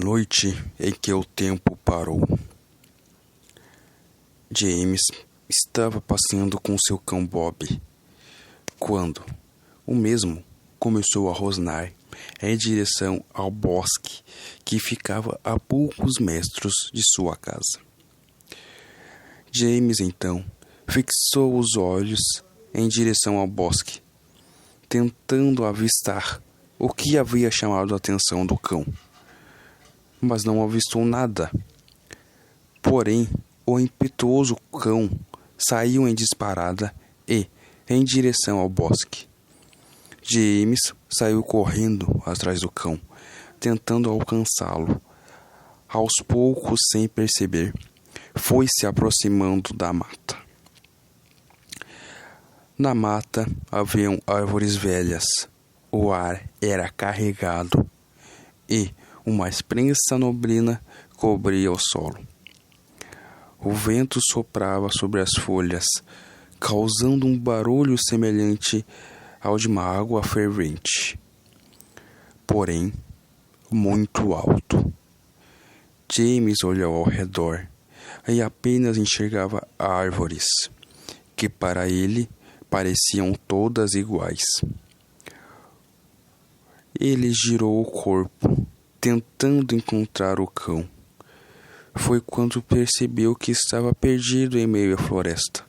noite em que o tempo parou, James estava passeando com seu cão Bob, quando o mesmo começou a rosnar em direção ao bosque que ficava a poucos metros de sua casa. James, então, fixou os olhos em direção ao bosque, tentando avistar o que havia chamado a atenção do cão, mas não avistou nada. Porém, o impetuoso cão saiu em disparada e em direção ao bosque. James saiu correndo atrás do cão, tentando alcançá-lo. Aos poucos, sem perceber, foi se aproximando da mata. Na mata haviam árvores velhas, o ar era carregado e uma espessa neblina cobria o solo. O vento soprava sobre as folhas, causando um barulho semelhante ao de uma água fervente, porém muito alto. James olhou ao redor e apenas enxergava árvores, que para ele pareciam todas iguais. Ele girou o corpo, tentando encontrar o cão. Foi quando percebeu que estava perdido em meio à floresta.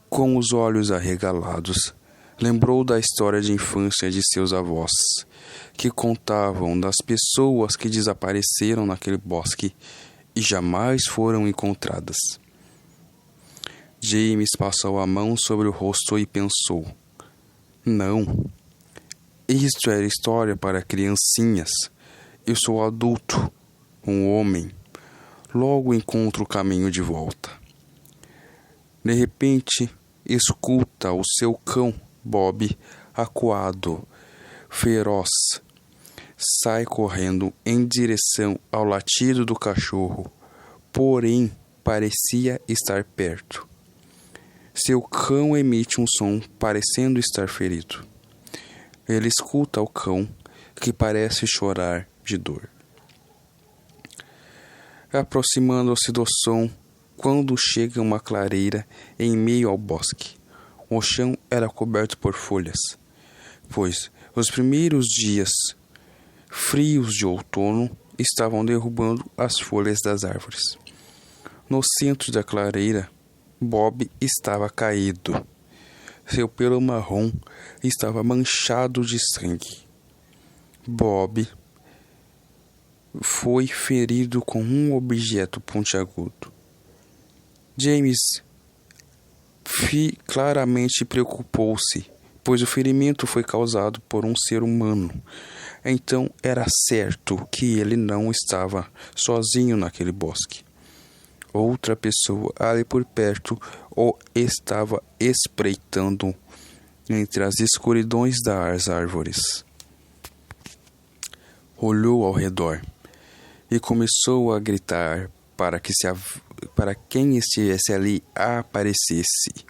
Com os olhos arregalados, lembrou da história de infância de seus avós, que contavam das pessoas que desapareceram naquele bosque e jamais foram encontradas. James passou a mão sobre o rosto e pensou: não, isto era história para criancinhas. Eu sou adulto, um homem. Logo encontro o caminho de volta. De repente, escuta o seu cão, Bob, acuado, feroz. Sai correndo em direção ao latido do cachorro, porém parecia estar perto. Seu cão emite um som parecendo estar ferido. Ele escuta o cão, que parece chorar de dor. Aproximando-se do som, quando chega uma clareira em meio ao bosque. O chão era coberto por folhas, pois os primeiros dias frios de outono estavam derrubando as folhas das árvores. No centro da clareira, Bob estava caído. Seu pelo marrom estava manchado de sangue. Bob foi ferido com um objeto pontiagudo. James claramente preocupou-se, pois o ferimento foi causado por um ser humano. Então era certo que ele não estava sozinho naquele bosque. Outra pessoa ali por perto o estava espreitando entre as escuridões das árvores. Olhou ao redor e começou a gritar para quem estivesse ali aparecesse,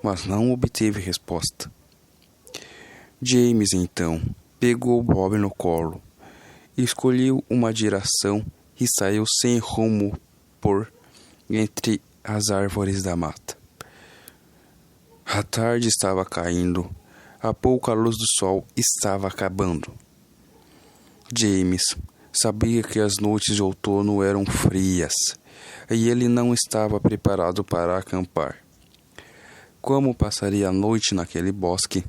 mas não obteve resposta. James, então, pegou Bob no colo, escolheu uma direção e saiu sem rumo por entre as árvores da mata. A tarde estava caindo, a pouca luz do sol estava acabando. James sabia que as noites de outono eram frias e ele não estava preparado para acampar. Como passaria a noite naquele bosque,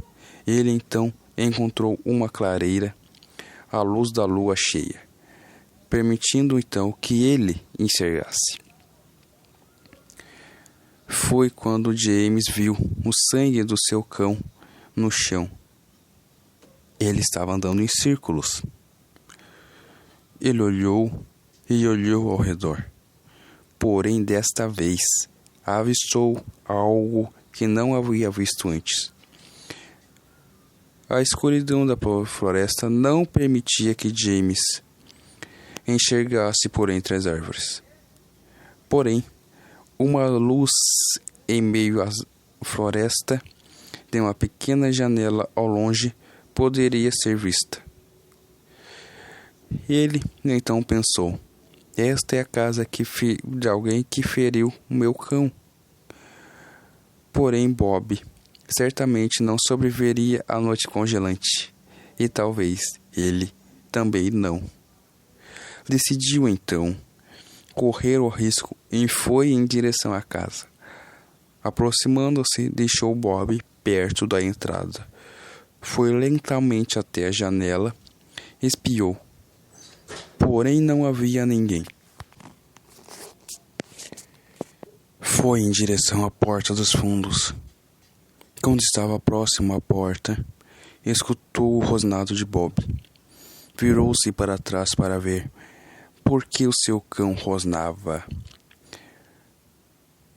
ele então encontrou uma clareira à luz da lua cheia, permitindo então que ele enxergasse. Foi quando James viu o sangue do seu cão no chão. Ele estava andando em círculos. Ele olhou e olhou ao redor. Porém, desta vez, avistou algo que não havia visto antes. A escuridão da floresta não permitia que James enxergasse por entre as árvores. Porém, uma luz em meio à floresta de uma pequena janela ao longe poderia ser vista. Ele então pensou: esta é a casa de alguém que feriu o meu cão. Porém, Bob certamente não sobreviveria à noite congelante, e talvez ele também não. Decidiu então correr o risco e foi em direção à casa. Aproximando-se, deixou Bob perto da entrada. Foi lentamente até a janela, espiou. Porém, não havia ninguém. Foi em direção à porta dos fundos. Quando estava próximo à porta, escutou o rosnado de Bob. Virou-se para trás para ver por que o seu cão rosnava.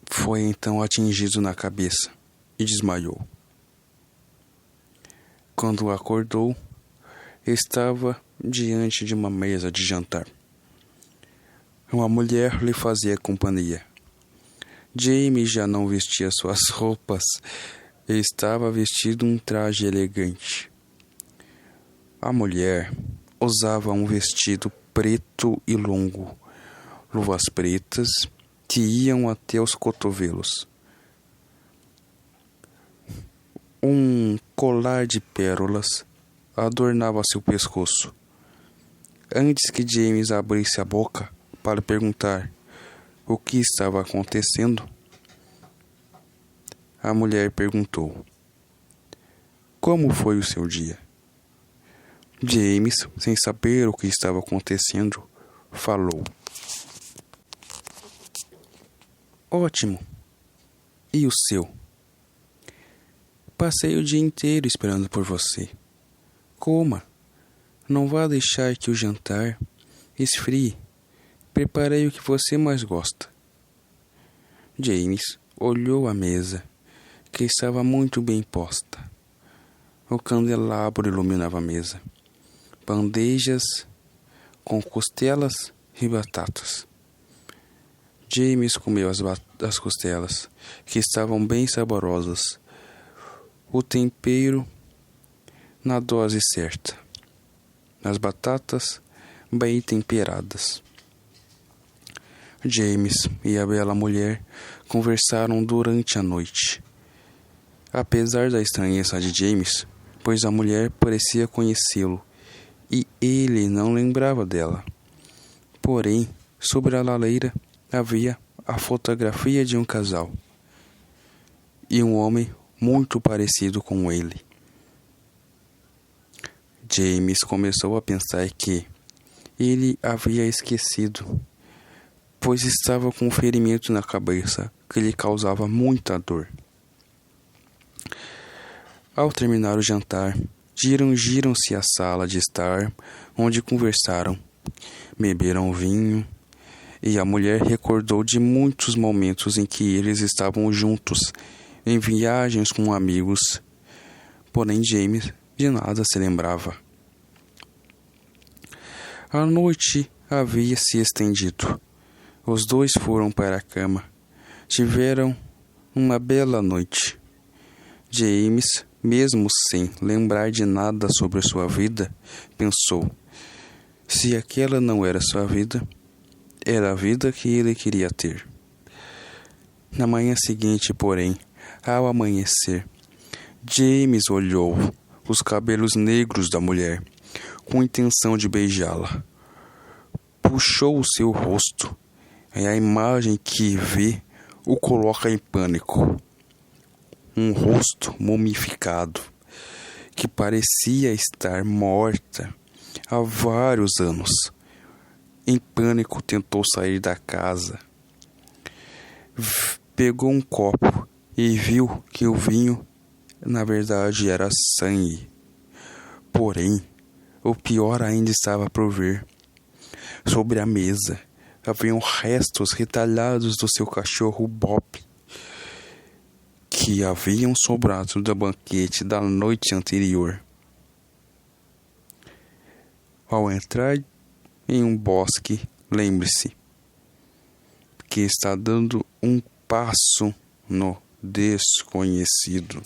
Foi então atingido na cabeça e desmaiou. Quando acordou, estava diante de uma mesa de jantar. Uma mulher lhe fazia companhia. Jamie já não vestia suas roupas e estava vestido um traje elegante. A mulher usava um vestido preto e longo, luvas pretas que iam até os cotovelos, um colar de pérolas adornava seu pescoço. Antes que James abrisse a boca para perguntar o que estava acontecendo, a mulher perguntou: como foi o seu dia? James, sem saber o que estava acontecendo, falou: ótimo. E o seu? Passei o dia inteiro esperando por você. Coma. Não vá deixar que o jantar esfrie. Preparei o que você mais gosta. James olhou a mesa, que estava muito bem posta. O candelabro iluminava a mesa. Bandejas com costelas e batatas. James comeu as costelas, que estavam bem saborosas. O tempero na dose certa. As batatas bem temperadas. James e a bela mulher conversaram durante a noite. Apesar da estranheza de James, pois a mulher parecia conhecê-lo e ele não lembrava dela. Porém, sobre a lareira havia a fotografia de um casal e um homem muito parecido com ele. James começou a pensar que ele havia esquecido, pois estava com um ferimento na cabeça que lhe causava muita dor. Ao terminar o jantar, dirigiram-se à sala de estar, onde conversaram, beberam vinho, e a mulher recordou de muitos momentos em que eles estavam juntos, em viagens com amigos. Porém, James de nada se lembrava. A noite havia se estendido. Os dois foram para a cama. Tiveram uma bela noite. James, mesmo sem lembrar de nada sobre sua vida, pensou: se aquela não era sua vida, era a vida que ele queria ter. Na manhã seguinte, porém, ao amanhecer, James olhou os cabelos negros da mulher, com intenção de beijá-la. Puxou o seu rosto, e a imagem que vê o coloca em pânico. Um rosto mumificado, que parecia estar morta há vários anos. Em pânico, tentou sair da casa. Pegou um copo e viu que o vinho, na verdade, era sangue. Porém, o pior ainda estava por vir. Sobre a mesa, haviam restos retalhados do seu cachorro Bob, que haviam sobrado do banquete da noite anterior. Ao entrar em um bosque, lembre-se que está dando um passo no desconhecido.